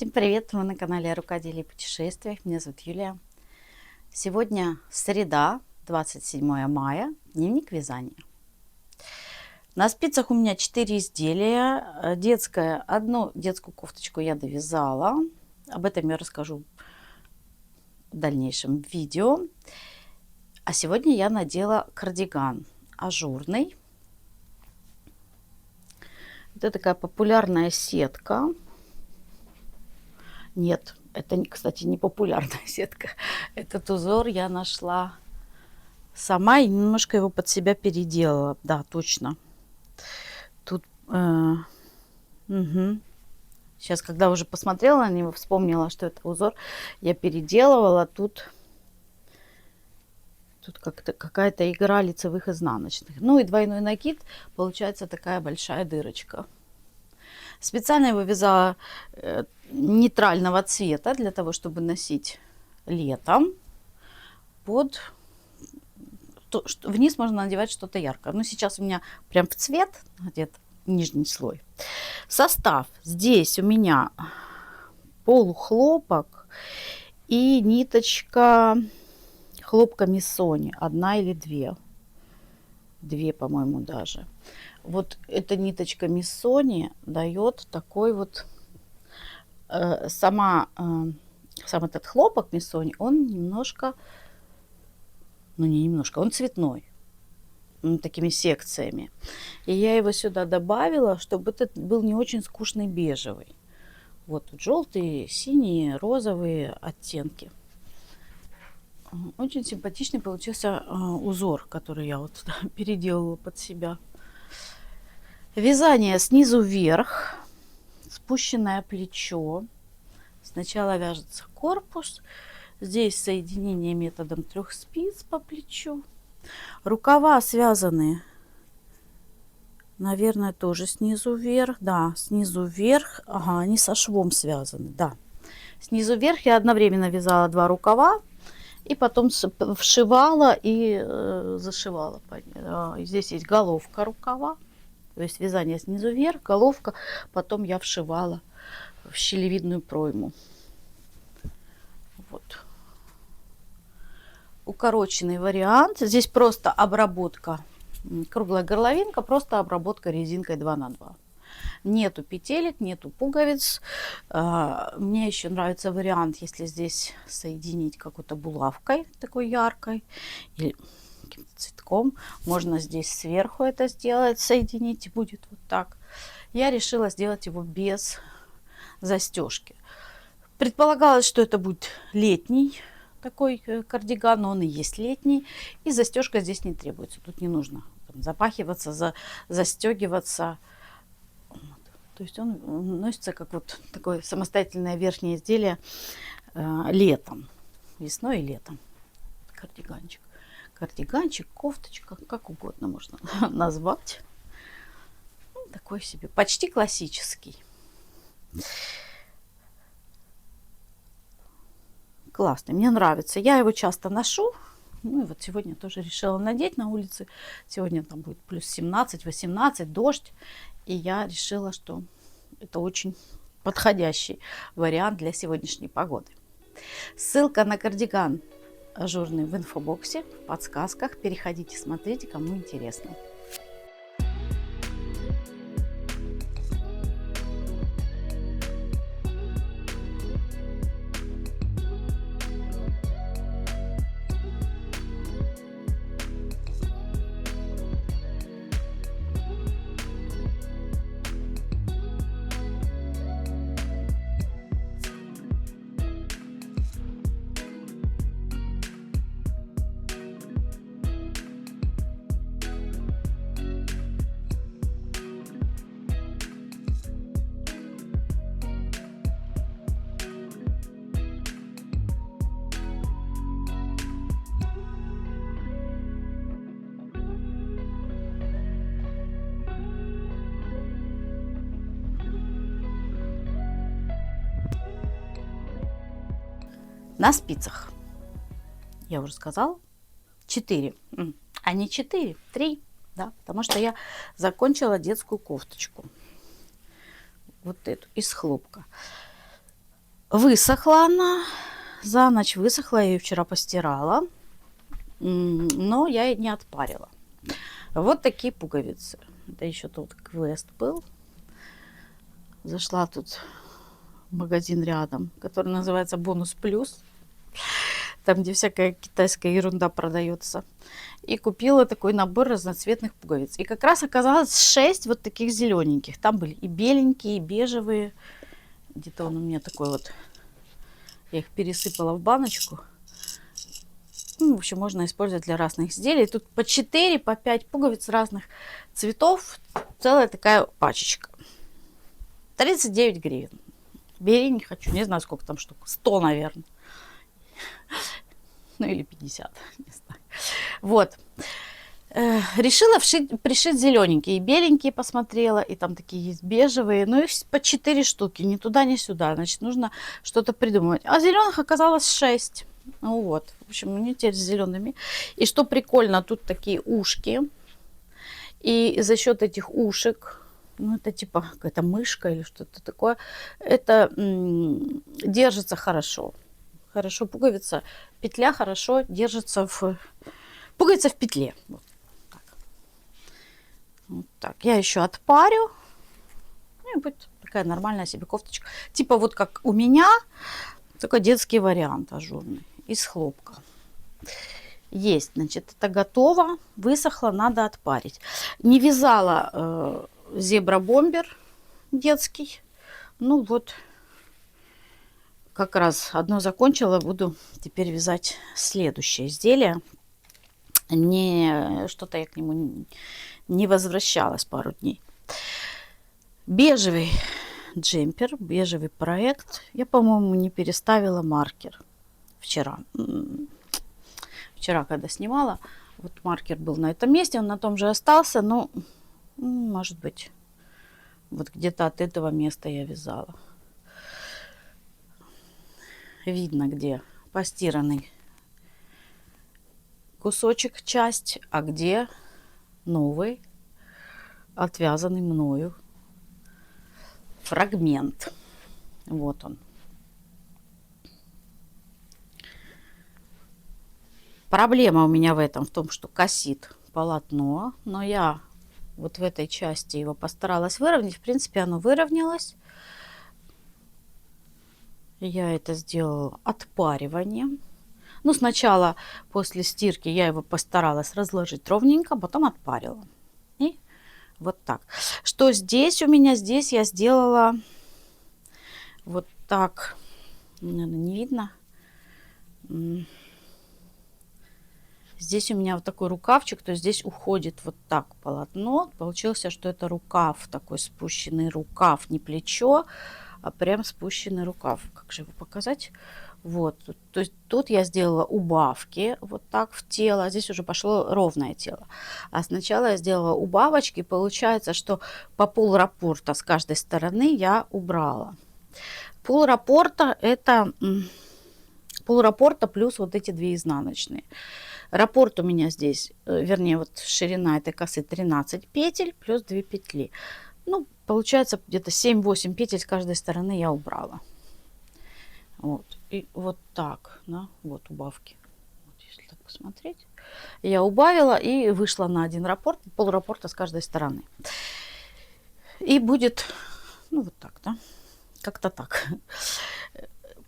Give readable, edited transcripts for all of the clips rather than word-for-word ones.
Всем привет! Вы на канале о рукоделии и путешествиях. Меня зовут Юлия. Сегодня среда, 27 мая, дневник вязания. На спицах у меня 4 изделия. Одну детскую кофточку я довязала. Об этом я расскажу в дальнейшем видео. А сегодня я надела кардиган ажурный. Это такая популярная сетка. Нет, это, кстати, не популярная сетка. Этот узор я нашла сама и немножко его под себя переделала. Да, точно. Тут... Сейчас, когда уже посмотрела на него, вспомнила, что это узор, я переделывала. Тут как-то какая-то игра лицевых изнаночных. Ну и двойной накид. Получается такая большая дырочка. Специально его вязала нейтрального цвета для того, чтобы носить летом. Вниз можно надевать что-то яркое. Но сейчас у меня прям в цвет где-то нижний слой. Состав. Здесь у меня полухлопок и ниточка хлопка Миссони. Одна или две. Две, по-моему, даже. Вот эта ниточка Миссони дает такой вот... сам этот хлопок Миссони, он немножко... Ну, не немножко, он цветной. Такими секциями. И я его сюда добавила, чтобы это был не очень скучный бежевый. Вот тут желтые, синие, розовые оттенки. Очень симпатичный получился узор, который я вот переделала под себя. Вязание снизу вверх, спущенное плечо. Сначала вяжется корпус. Здесь соединение методом 3 спиц по плечу. Рукава связаны, наверное, тоже снизу вверх. Да, снизу вверх. Ага, они со швом связаны. Да, снизу вверх я одновременно вязала 2 рукава. И потом вшивала и зашивала. Здесь есть головка рукава. То есть вязание снизу вверх, головка. Потом я вшивала в щелевидную пройму. Вот. Укороченный вариант. Здесь просто обработка. Круглая горловинка, просто обработка резинкой 2 на 2. Нету петелек, нету пуговиц. Мне еще нравится вариант, если здесь соединить какой-то булавкой такой яркой или каким-то цветком. Можно здесь сверху это сделать, соединить, и будет вот так. Я решила сделать его без застежки. Предполагалось, что это будет летний такой кардиган, но он и есть летний. И застежка здесь не требуется. Тут не нужно запахиваться, застегиваться. То есть он носится как вот такое самостоятельное верхнее изделие летом. Весной и летом. Кардиганчик. Кардиганчик, кофточка, как угодно можно назвать. Такой себе, почти классический. Классный, мне нравится. Я его часто ношу. Ну и вот сегодня тоже решила надеть на улице. Сегодня там будет плюс 17, 18, дождь. И я решила, что это очень подходящий вариант для сегодняшней погоды. Ссылка на кардиган ажурный в инфобоксе, в подсказках. Переходите, смотрите, кому интересно. На спицах, я уже сказала, 4, а не 4, 3, да, потому что я закончила детскую кофточку, вот эту, из хлопка. Высохла она, за ночь высохла, я ее вчера постирала, но я и не отпарила. Вот такие пуговицы. Это еще тот квест был. Зашла тут в магазин рядом, который называется Бонус Плюс. Там, где всякая китайская ерунда продается. И купила такой набор разноцветных пуговиц. И как раз оказалось 6 вот таких зелененьких. Там были и беленькие, и бежевые. Где-то он у меня такой вот. Я их пересыпала в баночку. Ну, в общем, можно использовать для разных изделий. Тут по 4, по 5 пуговиц разных цветов. Целая такая пачечка. 39 гривен. Бери, не хочу. Не знаю, сколько там штук. 100, наверное. Ну, или 50. Не знаю. Вот. Решила пришить зелененькие. И беленькие посмотрела. И там такие есть бежевые. Ну, их по 4 штуки. Ни туда, ни сюда. Значит, нужно что-то придумывать. А зеленых оказалось 6. Ну вот. В общем, мне теперь с зелеными. И что прикольно, тут такие ушки. И за счет этих ушек, ну, это типа какая-то мышка или что-то такое, это держится хорошо. Хорошо пуговица. Петля хорошо держится в... Пуговица в петле. Вот так. Вот так. Я еще отпарю. Ну, и будет такая нормальная себе кофточка. Типа вот как у меня, только детский вариант ажурный. Из хлопка. Есть, значит, это готово. Высохло, надо отпарить. Не вязала зебра-бомбер детский. Ну вот, как раз одно закончила. Буду теперь вязать следующее изделие. Что-то я к нему не возвращалась пару дней. Бежевый джемпер, бежевый проект. Я, по-моему, не переставила маркер вчера. Вчера, когда снимала, вот маркер был на этом месте, он на том же остался, но, может быть, вот где-то от этого места я вязала. Видно, где постиранный кусочек, часть, а где новый, отвязанный мною фрагмент. Вот он. Проблема у меня в том, что косит полотно, но я вот в этой части его постаралась выровнять. В принципе, оно выровнялось. Я это сделала отпариванием. Ну, сначала после стирки я его постаралась разложить ровненько, потом отпарила. И вот так. Что здесь у меня? Здесь я сделала вот так. Наверное, не видно. Здесь у меня вот такой рукавчик, то есть здесь уходит вот так полотно. Получился, что это рукав, такой спущенный рукав, не плечо, а прям спущенный рукав. Как же его показать? Вот, то есть тут я сделала убавки вот так в тело, а здесь уже пошло ровное тело. А сначала я сделала убавочки, получается, что по полраппорта с каждой стороны я убрала. Полраппорта это полраппорта плюс вот эти 2 изнаночные. Раппорт у меня здесь, вернее, вот ширина этой косы 13 петель плюс 2 петли. Ну, получается, где-то 7-8 петель с каждой стороны я убрала. Вот. И вот так, да, вот убавки. Вот, если так посмотреть. Я убавила и вышла на 1 раппорт, полраппорта с каждой стороны. И будет, ну, вот так, да, как-то так.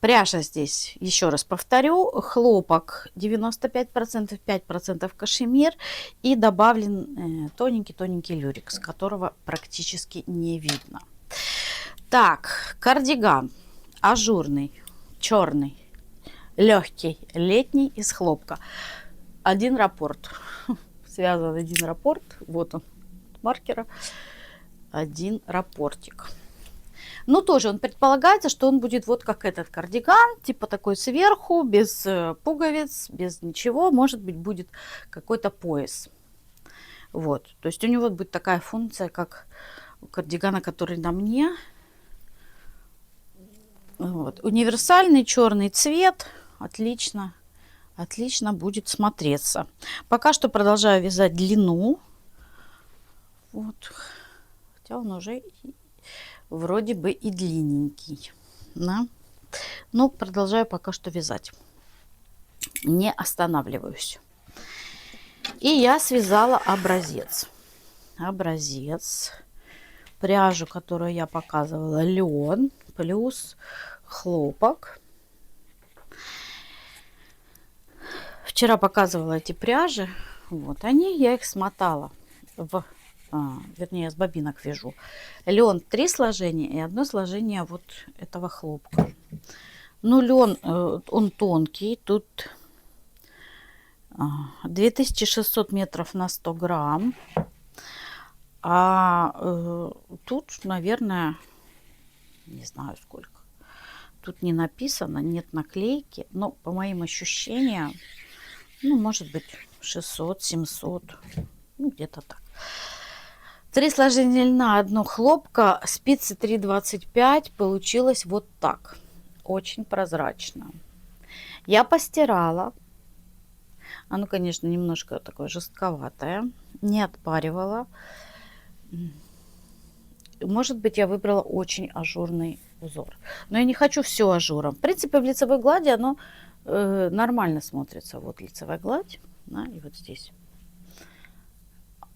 Пряжа здесь, еще раз повторю, хлопок 95%, 5% кашемир и добавлен тоненький-тоненький люрекс, которого практически не видно. Так, кардиган ажурный, черный, легкий, летний, из хлопка. 1 раппорт. Связан 1 раппорт. Вот он, маркера. 1 раппортик. Ну, тоже он предполагается, что он будет вот как этот кардиган, типа такой сверху, без пуговиц, без ничего. Может быть, будет какой-то пояс. Вот. То есть у него будет такая функция, как у кардигана, который на мне. Вот. Универсальный черный цвет. Отлично. Отлично будет смотреться. Пока что продолжаю вязать длину. Вот. Хотя он уже вроде бы и длинненький. Да? Но продолжаю пока что вязать. Не останавливаюсь. И я связала образец. Пряжу, которую я показывала, лен плюс хлопок. Вчера показывала эти пряжи. Вот они, я их смотала вернее, с бобинок вяжу. Лен 3 сложения и 1 сложение вот этого хлопка. Ну, лен, он тонкий. Тут 2600 метров на 100 грамм. А тут, наверное, не знаю сколько. Тут не написано, нет наклейки. Но по моим ощущениям, ну, может быть, 600-700. Ну, где-то так. 3 сложения льна, 1 хлопка, спицы 3,25. Получилось вот так. Очень прозрачно. Я постирала. Оно, конечно, немножко такое жестковатое. Не отпаривала. Может быть, я выбрала очень ажурный узор. Но я не хочу все ажуром. В принципе, в лицевой глади оно нормально смотрится. Вот лицевая гладь. Да, и вот здесь.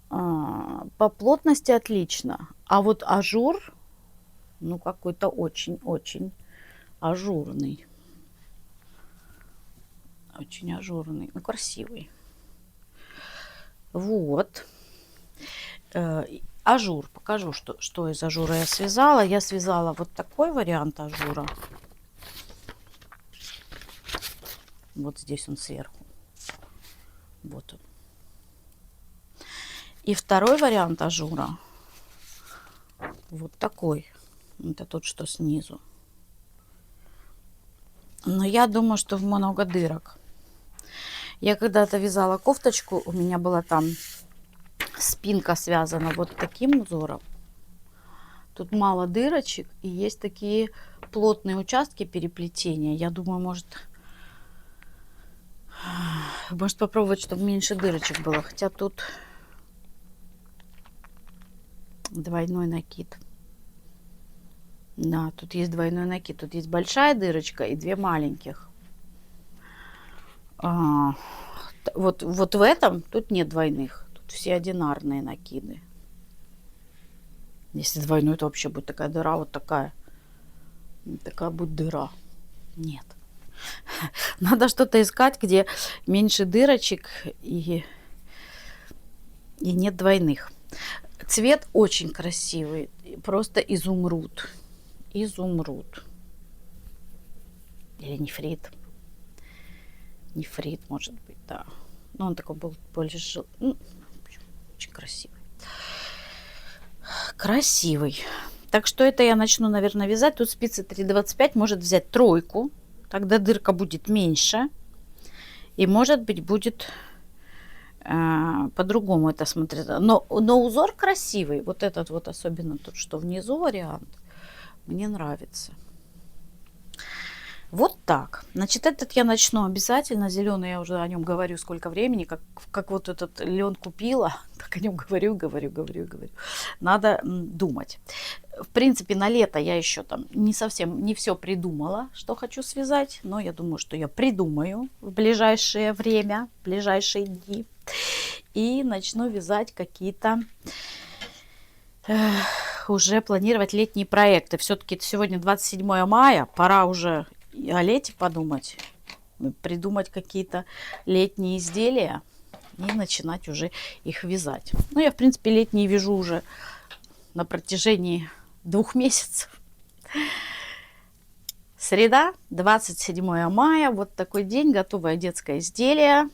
По плотности отлично. А вот ажур, ну, какой-то очень-очень ажурный. Очень ажурный. Ну, красивый. Вот. Ажур. Покажу, что из ажура я связала. Я связала вот такой вариант ажура. Вот здесь он сверху. Вот он. И второй вариант ажура. Вот такой. Это тот, что снизу. Но я думаю, что много дырок. Я когда-то вязала кофточку. У меня была там спинка связана вот таким узором. Тут мало дырочек и есть такие плотные участки переплетения. Я думаю, может попробовать, чтобы меньше дырочек было. Хотя тут двойной накид. Да, тут есть двойной накид. Тут есть большая дырочка и 2 маленьких. Вот в этом тут нет двойных. Все одинарные накиды. Если двойной, то вообще будет такая дыра, вот такая. Такая будет дыра. Нет. Надо что-то искать, где меньше дырочек и нет двойных. Цвет очень красивый. Просто изумруд. Изумруд. Или нефрит. Нефрит, может быть, да. Но он такой был больше... Очень красивый. Красивый. Так что это я начну, наверное, вязать. Тут спицы 3,25. Может взять 3. Тогда дырка будет меньше. И, может быть, будет по-другому это смотрится. Но узор красивый. Вот этот вот, особенно тут, что внизу вариант, мне нравится. Вот так. Значит, этот я начну обязательно. Зеленый, я уже о нем говорю сколько времени. Как вот этот лен купила, так о нем говорю. Надо думать. В принципе, на лето я еще там не все придумала, что хочу связать. Но я думаю, что я придумаю в ближайшее время, в ближайшие дни. И начну вязать какие-то... уже планировать летние проекты. Все-таки сегодня 27 мая. Пора уже... и о лете подумать, придумать какие-то летние изделия и начинать уже их вязать. Ну, я, в принципе, летние вяжу уже на протяжении 2 месяцев. Среда, 27 мая, вот такой день, готовое детское изделие.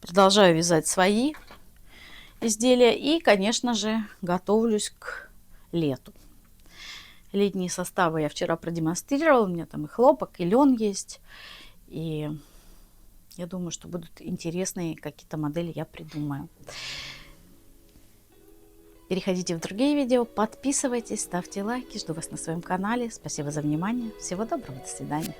Продолжаю вязать свои изделия и, конечно же, готовлюсь к лету. Летние составы я вчера продемонстрировала. У меня там и хлопок, и лен есть. И я думаю, что будут интересные какие-то модели, я придумаю. Переходите в другие видео, подписывайтесь, ставьте лайки. Жду вас на своем канале. Спасибо за внимание. Всего доброго. До свидания.